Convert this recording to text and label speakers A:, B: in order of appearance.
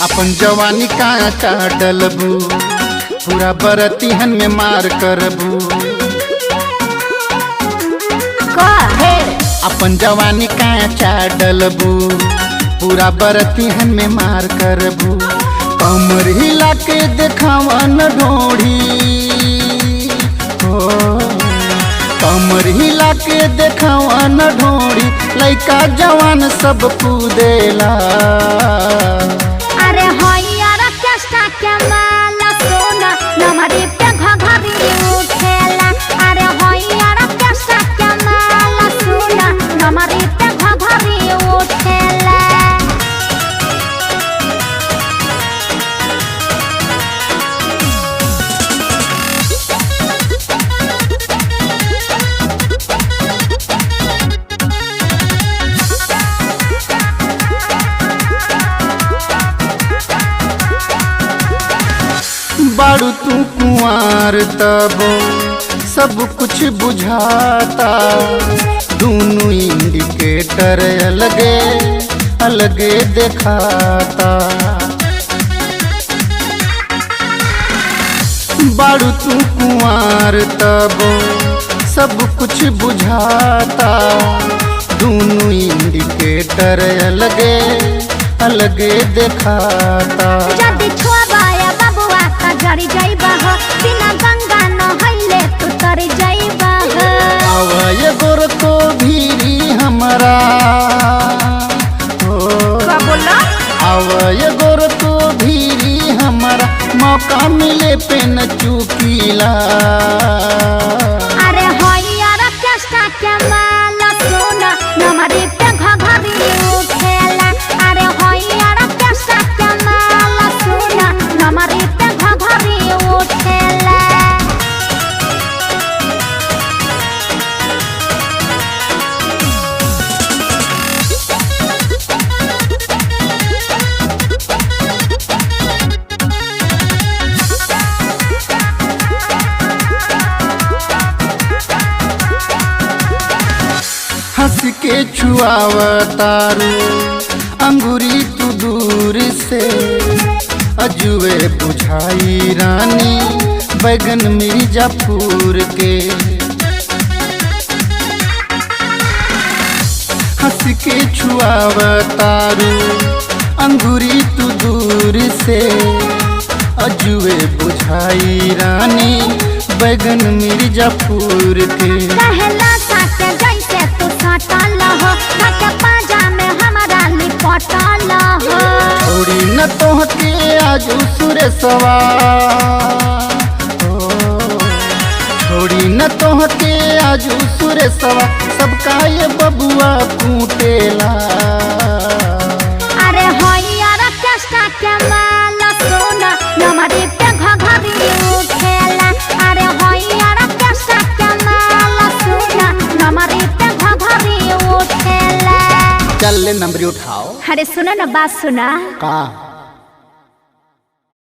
A: अपन जवानी का डलबू पूरा बरतिहन में मार करबू। अपन जवानी का डलबू पूरा बरतिहन में मार करबू। कमर हिला के देखावन ढोढ़ी हो, कमर हिला के देखावन ढोढ़ी लइका जवान सब कूदेला।
B: अरे होइयार केस्टा के माला सोना नमरी पे घघरी उठेला। अरे होइयार केस्टा के माला सोना नमरी पे घघरी उठेला।
A: बारू तू कुंवार तबो सब कुछ बुझाता। दोनों इंडिकेटर अलगे अलगे दिखाता। बारू तू कुंवार तबो सब कुछ बुझाता। दोनों इंडिकेटर अलगे अलगे दिखाता।
B: जदी छोबाया बबुआ का जरी जाइबा हो, बिना गंगा नहैले तू तर जाइबा हो।
A: आवय गोर को भीरी हमरा हो,
B: का बोला?
A: आवय गोर को भीरी हमरा मौका मिले पे न चूकीला।
B: अरे होइयार केस्टा के माला सोना नमरी पे घघरी उठेला। अरे होइयार केस्टा के माला सोना नमरी पे घघरी उठेला।
A: हंस के छुआवतारू अंगूरी तू दूर से। अजुए बुझाई रानी बैगन मिर्जापुर के। हंस के छुआवतारू अंगूरी तू दूर से। अजुए बुझाई रानी बैगन मिर्जापुर के।
B: कहला साथे जैसे तू सटल हो, काके पाजा में हमारा लिपटल हो।
A: छोड़ी न तोहके आजू सुरेशवा हो, छोड़ी न तोहके आजू सुरेशवा सबका ये बबुआ कूटेला।
B: अरे होइयार केस्टा के माला सोना नमरी पे घघरी उठेला। अरे होइयार केस्टा के माला सोना नमरी पे घघरी उठेला।
A: चल ले नंबरी उठाओ।
B: अरे सुनो ना बात सुना।
A: का